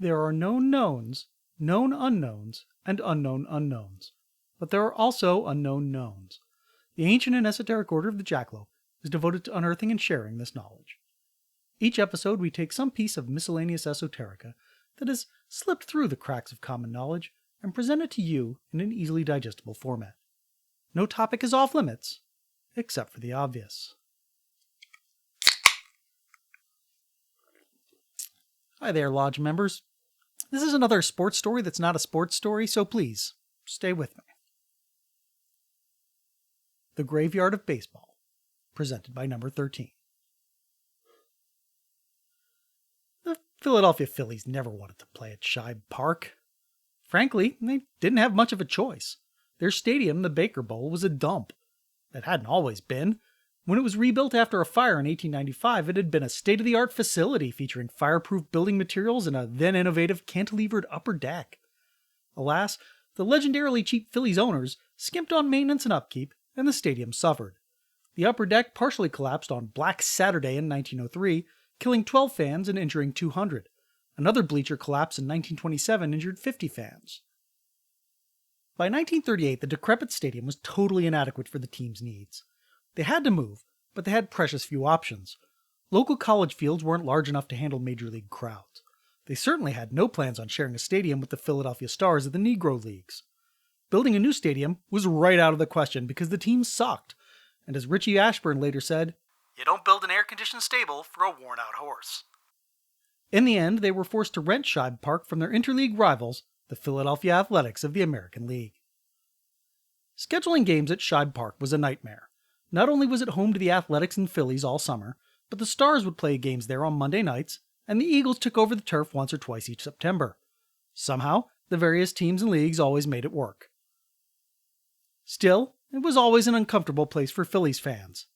There are known knowns, known unknowns, and unknown unknowns. But there are also unknown knowns. The ancient and esoteric order of the Jackalope is devoted to unearthing and sharing this knowledge. Each episode we take some piece of miscellaneous esoterica that has slipped through the cracks of common knowledge and present it to you in an easily digestible format. No topic is off limits, except for the obvious. Hi there, Lodge members. This is another sports story that's not a sports story, so please, stay with me. The Graveyard of Baseball, presented by number 13. The Philadelphia Phillies never wanted to play at Shibe Park. Frankly, they didn't have much of a choice. Their stadium, the Baker Bowl, was a dump. It hadn't always been. When it was rebuilt after a fire in 1895, it had been a state-of-the-art facility featuring fireproof building materials and a then-innovative cantilevered upper deck. Alas, the legendarily cheap Phillies owners skimped on maintenance and upkeep, and the stadium suffered. The upper deck partially collapsed on Black Saturday in 1903, killing 12 fans and injuring 200. Another bleacher collapse in 1927 injured 50 fans. By 1938, the decrepit stadium was totally inadequate for the team's needs. They had to move, but they had precious few options. Local college fields weren't large enough to handle major league crowds. They certainly had no plans on sharing a stadium with the Philadelphia Stars of the Negro Leagues. Building a new stadium was right out of the question because the team sucked, and as Richie Ashburn later said, "You don't build an air-conditioned stable for a worn-out horse." In the end, they were forced to rent Shibe Park from their interleague rivals, the Philadelphia Athletics of the American League. Scheduling games at Shibe Park was a nightmare. Not only was it home to the Athletics and Phillies all summer, but the Stars would play games there on Monday nights, and the Eagles took over the turf once or twice each September. Somehow, the various teams and leagues always made it work. Still, it was always an uncomfortable place for Phillies fans.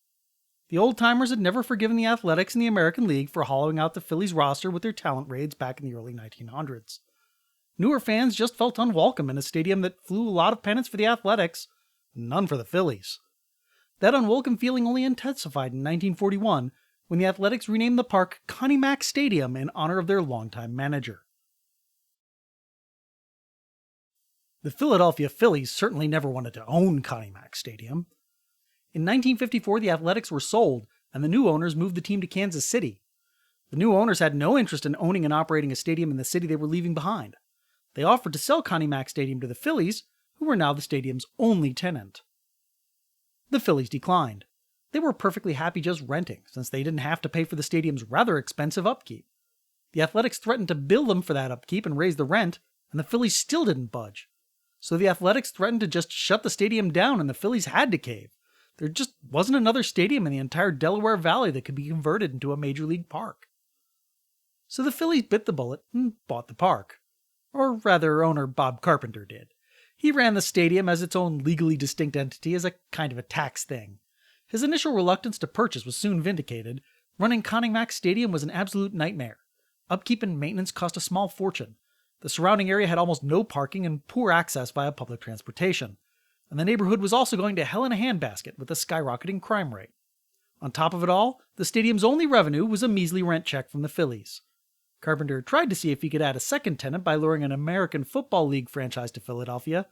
The old-timers had never forgiven the Athletics and the American League for hollowing out the Phillies roster with their talent raids back in the early 1900s. Newer fans just felt unwelcome in a stadium that flew a lot of pennants for the Athletics, none for the Phillies. That unwelcome feeling only intensified in 1941 when the Athletics renamed the park Connie Mack Stadium in honor of their longtime manager. The Philadelphia Phillies certainly never wanted to own Connie Mack Stadium. In 1954, the Athletics were sold, and the new owners moved the team to Kansas City. The new owners had no interest in owning and operating a stadium in the city they were leaving behind. They offered to sell Connie Mack Stadium to the Phillies, who were now the stadium's only tenant. The Phillies declined. They were perfectly happy just renting, since they didn't have to pay for the stadium's rather expensive upkeep. The Athletics threatened to bill them for that upkeep and raise the rent, and the Phillies still didn't budge. So the Athletics threatened to just shut the stadium down, and the Phillies had to cave. There just wasn't another stadium in the entire Delaware Valley that could be converted into a major league park. So the Phillies bit the bullet and bought the park. Or rather, owner Bob Carpenter did. He ran the stadium as its own legally distinct entity as a kind of a tax thing. His initial reluctance to purchase was soon vindicated. Running Connie Mack Stadium was an absolute nightmare. Upkeep and maintenance cost a small fortune. The surrounding area had almost no parking and poor access via public transportation. And the neighborhood was also going to hell in a handbasket with a skyrocketing crime rate. On top of it all, the stadium's only revenue was a measly rent check from the Phillies. Carpenter tried to see if he could add a second tenant by luring an American Football League franchise to Philadelphia,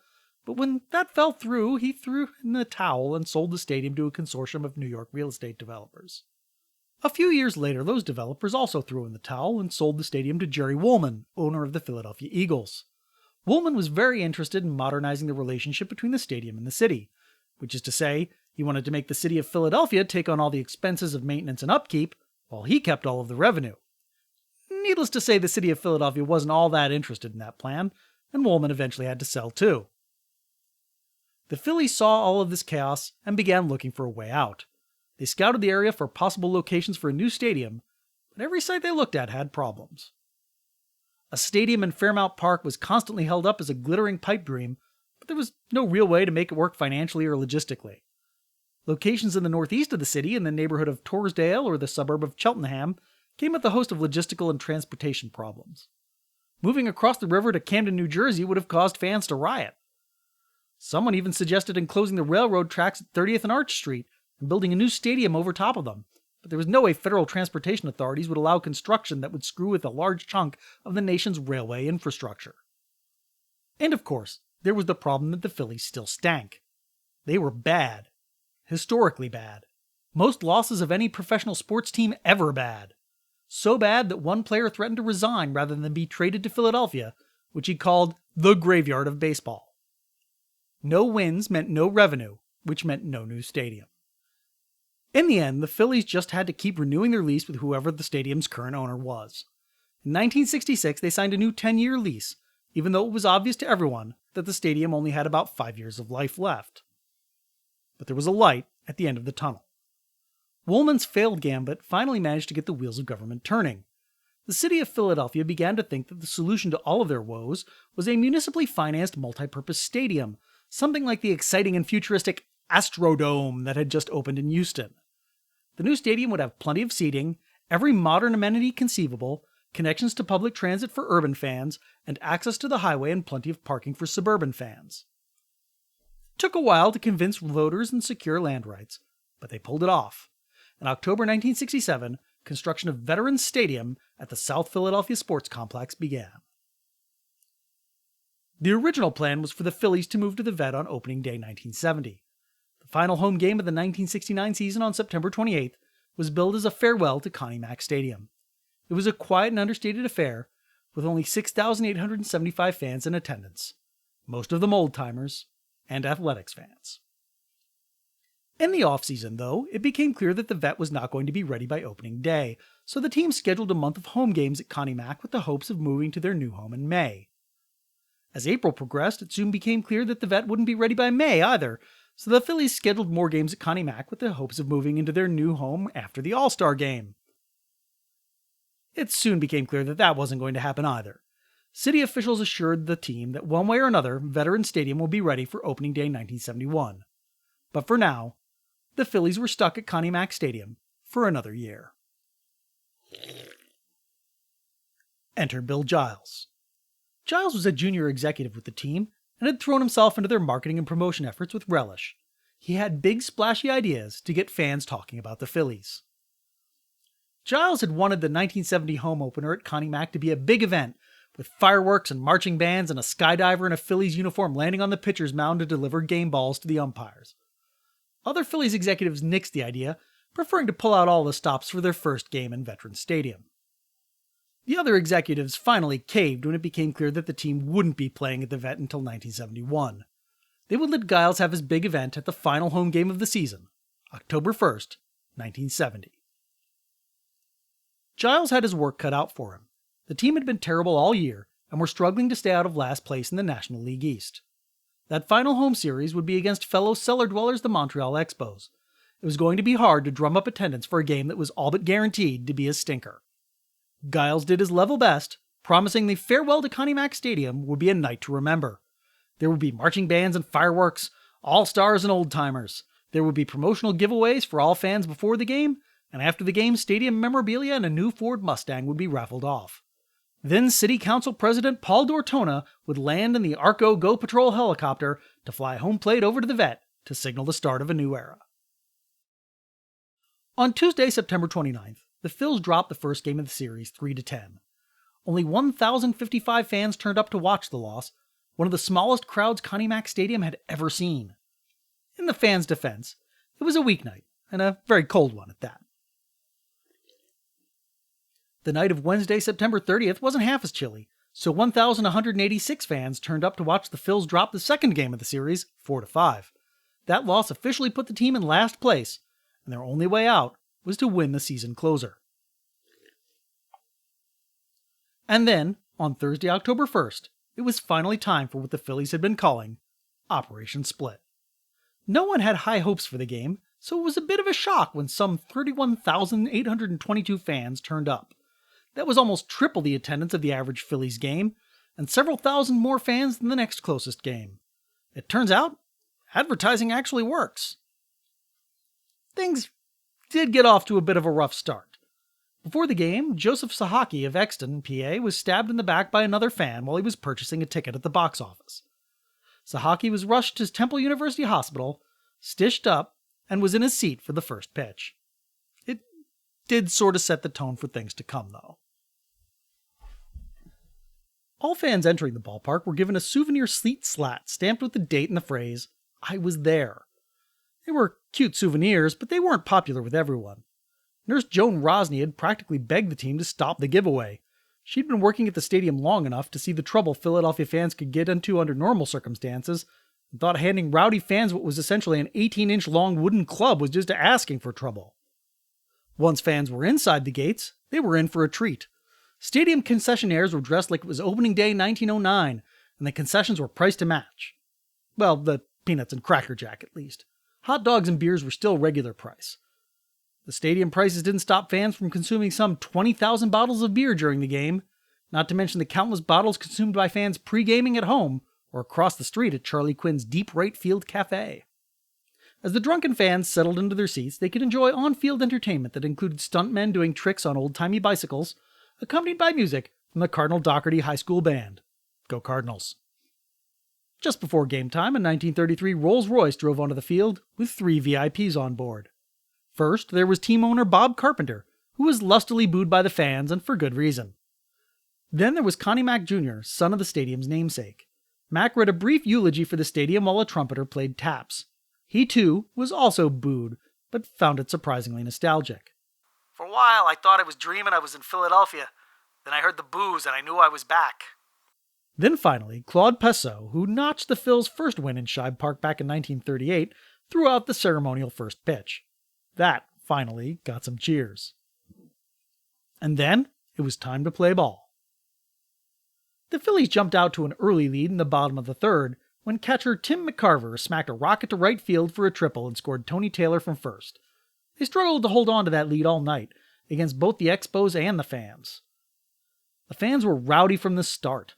but when that fell through, he threw in the towel and sold the stadium to a consortium of New York real estate developers. A few years later, those developers also threw in the towel and sold the stadium to Jerry Woolman, owner of the Philadelphia Eagles. Woolman was very interested in modernizing the relationship between the stadium and the city, which is to say, he wanted to make the city of Philadelphia take on all the expenses of maintenance and upkeep, while he kept all of the revenue. Needless to say, the city of Philadelphia wasn't all that interested in that plan, and Woolman eventually had to sell too. The Phillies saw all of this chaos and began looking for a way out. They scouted the area for possible locations for a new stadium, but every site they looked at had problems. A stadium in Fairmount Park was constantly held up as a glittering pipe dream, but there was no real way to make it work financially or logistically. Locations in the northeast of the city, in the neighborhood of Torresdale or the suburb of Cheltenham, came with a host of logistical and transportation problems. Moving across the river to Camden, New Jersey would have caused fans to riot. Someone even suggested enclosing the railroad tracks at 30th and Arch Street and building a new stadium over top of them, but there was no way federal transportation authorities would allow construction that would screw with a large chunk of the nation's railway infrastructure. And of course, there was the problem that the Phillies still stank. They were bad. Historically bad. Most losses of any professional sports team ever bad. So bad that one player threatened to resign rather than be traded to Philadelphia, which he called the graveyard of baseball. No wins meant no revenue, which meant no new stadium. In the end, the Phillies just had to keep renewing their lease with whoever the stadium's current owner was. In 1966, they signed a new 10-year lease, even though it was obvious to everyone that the stadium only had about 5 years of life left. But there was a light at the end of the tunnel. Woolman's failed gambit finally managed to get the wheels of government turning. The city of Philadelphia began to think that the solution to all of their woes was a municipally financed multi-purpose stadium, something like the exciting and futuristic Astrodome that had just opened in Houston. The new stadium would have plenty of seating, every modern amenity conceivable, connections to public transit for urban fans, and access to the highway and plenty of parking for suburban fans. It took a while to convince voters and secure land rights, but they pulled it off. In October 1967, construction of Veterans Stadium at the South Philadelphia Sports Complex began. The original plan was for the Phillies to move to the Vet on opening day 1970. The final home game of the 1969 season on September 28th was billed as a farewell to Connie Mack Stadium. It was a quiet and understated affair, with only 6,875 fans in attendance, most of them old-timers and athletics fans. In the offseason, though, it became clear that the Vet was not going to be ready by opening day, so the team scheduled a month of home games at Connie Mack with the hopes of moving to their new home in May. As April progressed, it soon became clear that the Vet wouldn't be ready by May either, so the Phillies scheduled more games at Connie Mack with the hopes of moving into their new home after the All-Star game. It soon became clear that that wasn't going to happen either. City officials assured the team that one way or another, Veterans Stadium will be ready for opening day 1971. But for now, the Phillies were stuck at Connie Mack Stadium for another year. Enter Bill Giles. Giles was a junior executive with the team and had thrown himself into their marketing and promotion efforts with relish. He had big, splashy ideas to get fans talking about the Phillies. Giles had wanted the 1970 home opener at Connie Mack to be a big event, with fireworks and marching bands and a skydiver in a Phillies uniform landing on the pitcher's mound to deliver game balls to the umpires. Other Phillies executives nixed the idea, preferring to pull out all the stops for their first game in Veterans Stadium. The other executives finally caved when it became clear that the team wouldn't be playing at the Vet until 1971. They would let Giles have his big event at the final home game of the season, October 1st, 1970. Giles had his work cut out for him. The team had been terrible all year and were struggling to stay out of last place in the National League East. That final home series would be against fellow cellar dwellers, the Montreal Expos. It was going to be hard to drum up attendance for a game that was all but guaranteed to be a stinker. Giles did his level best, promising the farewell to Connie Mack Stadium would be a night to remember. There would be marching bands and fireworks, all-stars and old-timers. There would be promotional giveaways for all fans before the game, and after the game, stadium memorabilia and a new Ford Mustang would be raffled off. Then City Council President Paul Dortona would land in the Arco Go Patrol helicopter to fly home plate over to the Vet to signal the start of a new era. On Tuesday, September 29th, the Phils dropped the first game of the series 3-10. Only 1,055 fans turned up to watch the loss, one of the smallest crowds Connie Mack Stadium had ever seen. In the fans' defense, it was a weeknight, and a very cold one at that. The night of Wednesday, September 30th wasn't half as chilly, so 1,186 fans turned up to watch the Phils drop the second game of the series, 4-5. That loss officially put the team in last place, and their only way out was to win the season closer. And then, on Thursday, October 1st, it was finally time for what the Phillies had been calling Operation Split. No one had high hopes for the game, so it was a bit of a shock when some 31,822 fans turned up. That was almost triple the attendance of the average Phillies game, and several thousand more fans than the next closest game. It turns out, advertising actually works. Things did get off to a bit of a rough start. Before the game, Joseph Sahaki of Exton, PA, was stabbed in the back by another fan while he was purchasing a ticket at the box office. Sahaki was rushed to Temple University Hospital, stitched up, and was in his seat for the first pitch. It did sort of set the tone for things to come, though. All fans entering the ballpark were given a souvenir sleet slat stamped with the date and the phrase, "I was there." They were cute souvenirs, but they weren't popular with everyone. Nurse Joan Rosny had practically begged the team to stop the giveaway. She'd been working at the stadium long enough to see the trouble Philadelphia fans could get into under normal circumstances, and thought handing rowdy fans what was essentially an 18-inch long wooden club was just asking for trouble. Once fans were inside the gates, they were in for a treat. Stadium concessionaires were dressed like it was opening day 1909, and the concessions were priced to match. Well, the peanuts and Cracker Jack at least. Hot dogs and beers were still regular price. The stadium prices didn't stop fans from consuming some 20,000 bottles of beer during the game, not to mention the countless bottles consumed by fans pre-gaming at home or across the street at Charlie Quinn's Deep Right Field Cafe. As the drunken fans settled into their seats, they could enjoy on-field entertainment that included stuntmen doing tricks on old-timey bicycles, accompanied by music from the Cardinal Doherty High School Band. Go Cardinals. Just before game time, a 1933 Rolls-Royce drove onto the field with 3 VIPs on board. First, there was team owner Bob Carpenter, who was lustily booed by the fans, and for good reason. Then there was Connie Mack Jr., son of the stadium's namesake. Mack read a brief eulogy for the stadium while a trumpeter played taps. He, too, was also booed, but found it surprisingly nostalgic. "For a while, I thought I was dreaming I was in Philadelphia. Then I heard the boos and I knew I was back." Then finally, Claude Passot, who notched the Phils' first win in Shibe Park back in 1938, threw out the ceremonial first pitch. That, finally, got some cheers. And then, it was time to play ball. The Phillies jumped out to an early lead in the bottom of the third, when catcher Tim McCarver smacked a rocket to right field for a triple and scored Tony Taylor from first. They struggled to hold on to that lead all night, against both the Expos and the fans. The fans were rowdy from the start.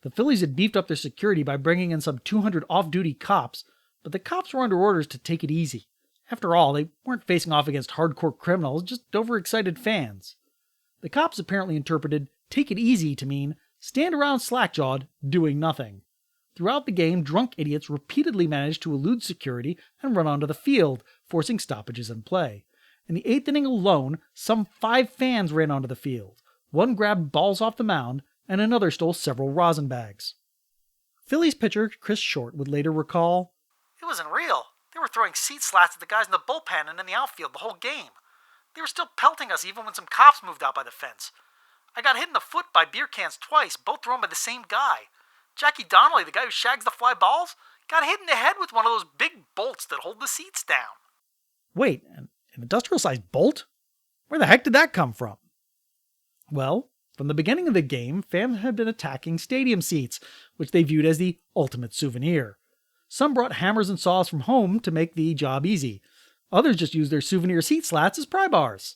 The Phillies had beefed up their security by bringing in some 200 off-duty cops, but the cops were under orders to take it easy. After all, they weren't facing off against hardcore criminals, just overexcited fans. The cops apparently interpreted "take it easy" to mean stand around slack-jawed, doing nothing. Throughout the game, drunk idiots repeatedly managed to elude security and run onto the field, forcing stoppages in play. In the 8th inning alone, some 5 fans ran onto the field. One grabbed balls off the mound, and another stole several rosin bags. Phillies pitcher Chris Short would later recall, "It wasn't real. They were throwing seat slats at the guys in the bullpen and in the outfield the whole game. They were still pelting us even when some cops moved out by the fence. I got hit in the foot by beer cans twice, both thrown by the same guy. Jackie Donnelly, the guy who shags the fly balls, got hit in the head with one of those big bolts that hold the seats down." Wait, an industrial-sized bolt? Where the heck did that come from? Well, from the beginning of the game, fans had been attacking stadium seats, which they viewed as the ultimate souvenir. Some brought hammers and saws from home to make the job easy. Others just used their souvenir seat slats as pry bars.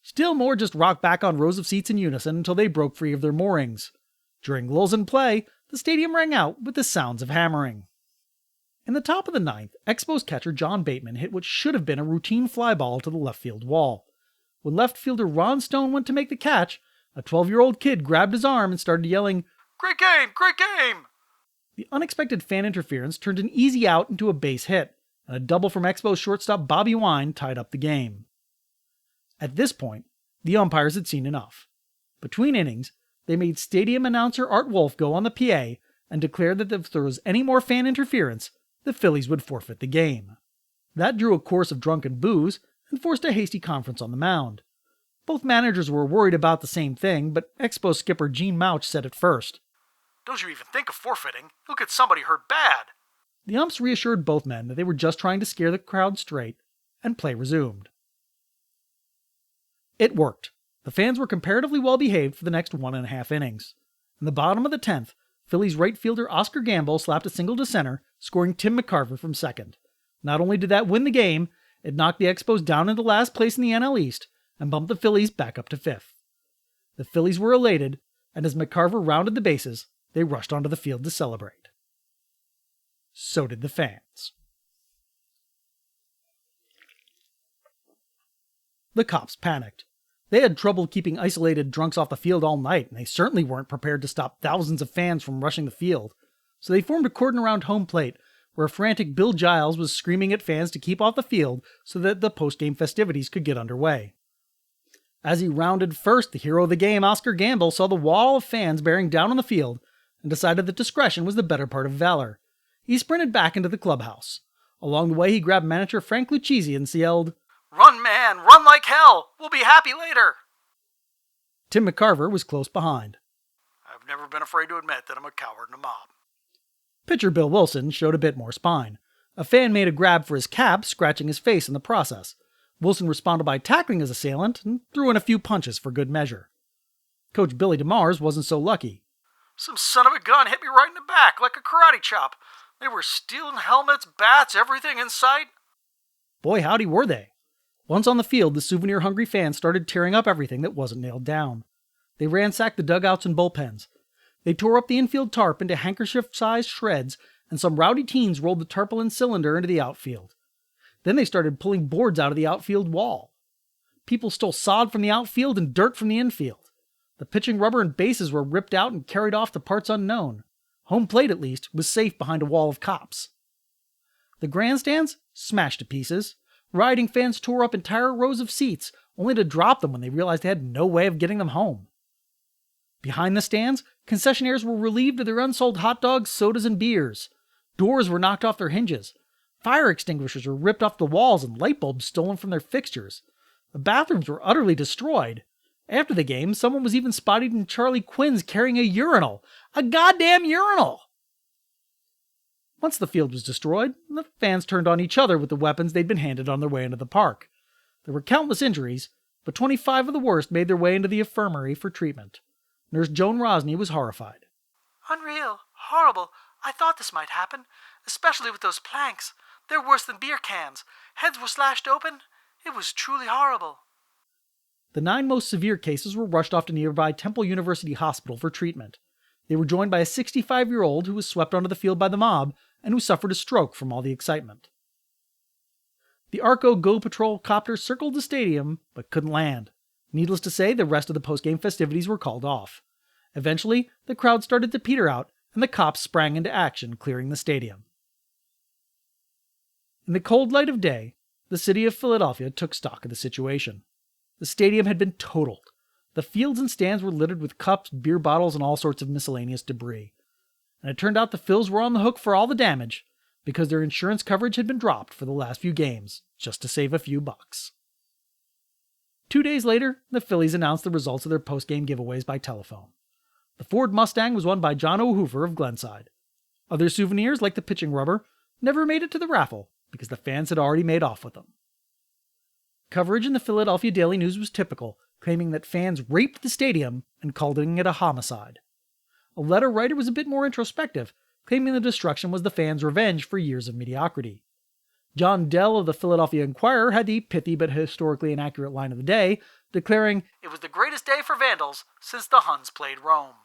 Still more just rocked back on rows of seats in unison until they broke free of their moorings. During lulls in play, the stadium rang out with the sounds of hammering. In the top of the 9th, Expos catcher John Bateman hit what should have been a routine fly ball to the left field wall. When left fielder Ron Stone went to make the catch, a 12-year-old kid grabbed his arm and started yelling, "Great game! Great game!" The unexpected fan interference turned an easy out into a base hit, and a double from Expos shortstop Bobby Wine tied up the game. At this point, the umpires had seen enough. Between innings, they made stadium announcer Art Wolf go on the PA and declare that if there was any more fan interference, the Phillies would forfeit the game. That drew a chorus of drunken boos and forced a hasty conference on the mound. Both managers were worried about the same thing, but Expos skipper Gene Mouch said it first. "Don't you even think of forfeiting. You'll get somebody hurt bad." The umps reassured both men that they were just trying to scare the crowd straight, and play resumed. It worked. The fans were comparatively well behaved for the next 1.5 innings. In the bottom of the 10th, Phillies right fielder Oscar Gamble slapped a single to center, scoring Tim McCarver from second. Not only did that win the game, it knocked the Expos down into last place in the NL East and bumped the Phillies back up to 5th. The Phillies were elated, and as McCarver rounded the bases, they rushed onto the field to celebrate. So did the fans. The cops panicked. They had trouble keeping isolated drunks off the field all night, and they certainly weren't prepared to stop thousands of fans from rushing the field. So they formed a cordon around home plate, where a frantic Bill Giles was screaming at fans to keep off the field so that the post-game festivities could get underway. As he rounded first, the hero of the game, Oscar Gamble, saw the wall of fans bearing down on the field and decided that discretion was the better part of valor. He sprinted back into the clubhouse. Along the way, he grabbed manager Frank Lucchesi and yelled, "Run, man! Run like hell! We'll be happy later!" Tim McCarver was close behind. "I've never been afraid to admit that I'm a coward in a mob." Pitcher Bill Wilson showed a bit more spine. A fan made a grab for his cap, scratching his face in the process. Wilson responded by tackling his assailant and threw in a few punches for good measure. Coach Billy DeMars wasn't so lucky. "Some son of a gun hit me right in the back like a karate chop. They were stealing helmets, bats, everything in sight." Boy, howdy were they. Once on the field, the souvenir-hungry fans started tearing up everything that wasn't nailed down. They ransacked the dugouts and bullpens. They tore up the infield tarp into handkerchief-sized shreds, and some rowdy teens rolled the tarpaulin cylinder into the outfield. Then they started pulling boards out of the outfield wall. People stole sod from the outfield and dirt from the infield. The pitching rubber and bases were ripped out and carried off to parts unknown. Home plate, at least, was safe behind a wall of cops. The grandstands smashed to pieces. Rioting fans tore up entire rows of seats, only to drop them when they realized they had no way of getting them home. Behind the stands, concessionaires were relieved of their unsold hot dogs, sodas, and beers. Doors were knocked off their hinges. Fire extinguishers were ripped off the walls and light bulbs stolen from their fixtures. The bathrooms were utterly destroyed. After the game, someone was even spotted in Charlie Quinn's carrying a urinal. A goddamn urinal! Once the field was destroyed, the fans turned on each other with the weapons they'd been handed on their way into the park. There were countless injuries, but 25 of the worst made their way into the infirmary for treatment. Nurse Joan Rosny was horrified. "Unreal. Horrible. I thought this might happen, especially with those planks. They're worse than beer cans. Heads were slashed open. It was truly horrible." The 9 most severe cases were rushed off to nearby Temple University Hospital for treatment. They were joined by a 65-year-old who was swept onto the field by the mob and who suffered a stroke from all the excitement. The Arco Go Patrol copter circled the stadium, but couldn't land. Needless to say, the rest of the post-game festivities were called off. Eventually, the crowd started to peter out, and the cops sprang into action, clearing the stadium. In the cold light of day, the city of Philadelphia took stock of the situation. The stadium had been totaled. The fields and stands were littered with cups, beer bottles, and all sorts of miscellaneous debris. And it turned out the Phils were on the hook for all the damage, because their insurance coverage had been dropped for the last few games, just to save a few bucks. 2 days later, the Phillies announced the results of their post-game giveaways by telephone. The Ford Mustang was won by John O'Hoover of Glenside. Other souvenirs, like the pitching rubber, never made it to the raffle, because the fans had already made off with them. Coverage in the Philadelphia Daily News was typical, claiming that fans raped the stadium and calling it a homicide. A letter writer was a bit more introspective, claiming the destruction was the fans' revenge for years of mediocrity. John Dell of the Philadelphia Inquirer had the pithy but historically inaccurate line of the day, declaring, "It was the greatest day for Vandals since the Huns played Rome."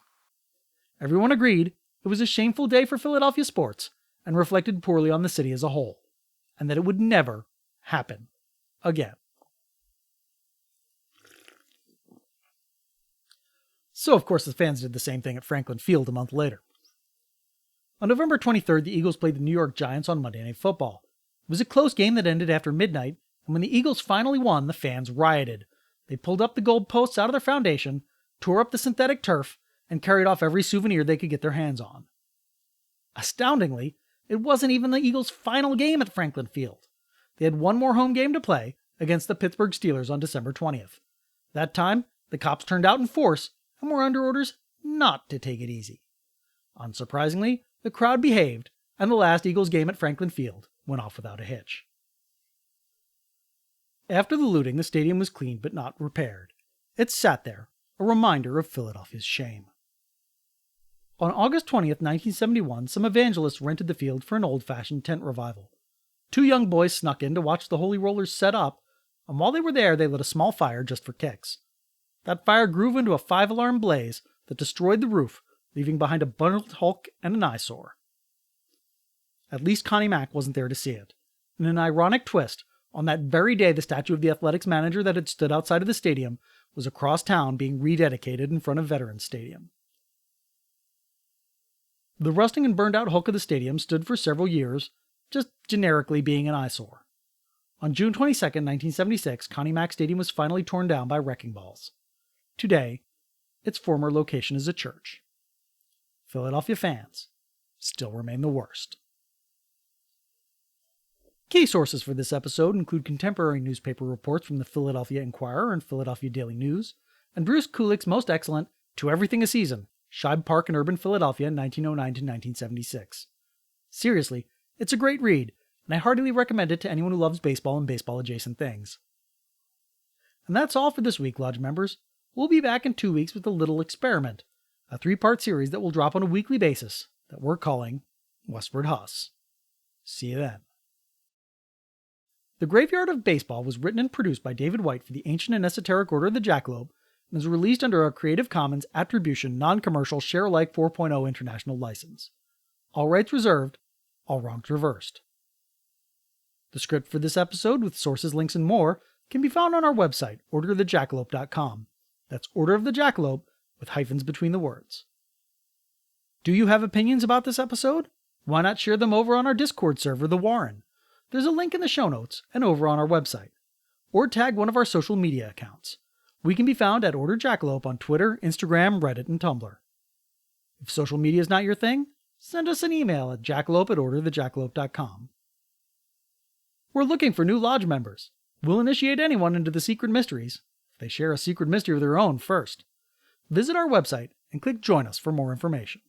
Everyone agreed it was a shameful day for Philadelphia sports and reflected poorly on the city as a whole, and that it would never happen again. So, of course, the fans did the same thing at Franklin Field a month later. On November 23rd, the Eagles played the New York Giants on Monday Night Football. It was a close game that ended after midnight, and when the Eagles finally won, the fans rioted. They pulled up the goalposts out of their foundation, tore up the synthetic turf, and carried off every souvenir they could get their hands on. Astoundingly, it wasn't even the Eagles' final game at Franklin Field. They had one more home game to play against the Pittsburgh Steelers on December 20th. That time, the cops turned out in force and were under orders not to take it easy. Unsurprisingly, the crowd behaved, and the last Eagles game at Franklin Field went off without a hitch. After the looting, the stadium was cleaned but not repaired. It sat there, a reminder of Philadelphia's shame. On August 20th, 1971, some evangelists rented the field for an old-fashioned tent revival. 2 young boys snuck in to watch the Holy Rollers set up, and while they were there, they lit a small fire just for kicks. That fire grew into a 5-alarm blaze that destroyed the roof, leaving behind a bundled hulk and an eyesore. At least Connie Mack wasn't there to see it. In an ironic twist, on that very day the statue of the athletics manager that had stood outside of the stadium was across town being rededicated in front of Veterans Stadium. The rusting and burned out hulk of the stadium stood for several years, just generically being an eyesore. On June 22, 1976, Connie Mack Stadium was finally torn down by wrecking balls. Today, its former location is a church. Philadelphia fans still remain the worst. Key sources for this episode include contemporary newspaper reports from the Philadelphia Inquirer and Philadelphia Daily News, and Bruce Kuklik's most excellent To Everything a Season, Shibe Park in Urban Philadelphia, 1909 to 1976. Seriously, it's a great read, and I heartily recommend it to anyone who loves baseball and baseball-adjacent things. And that's all for this week, Lodge members. We'll be back in 2 weeks with a little experiment, a 3-part series that will drop on a weekly basis that we're calling Westward Huss. See you then. The Graveyard of Baseball was written and produced by David White for the Ancient and Esoteric Order of the Jackalope and is released under a Creative Commons Attribution Non-Commercial Share-alike 4.0 International License. All rights reserved, all wrongs reversed. The script for this episode, with sources, links, and more, can be found on our website, orderofthejackalope.com. That's Order of the Jackalope, with hyphens between the words. Do you have opinions about this episode? Why not share them over on our Discord server, The Warren? There's a link in the show notes and over on our website. Or tag one of our social media accounts. We can be found at Order Jackalope on Twitter, Instagram, Reddit, and Tumblr. If social media is not your thing, send us an email at jackalope@orderofthejackalope.com. We're looking for new lodge members. We'll initiate anyone into the secret mysteries if they share a secret mystery of their own first. Visit our website and click Join Us for more information.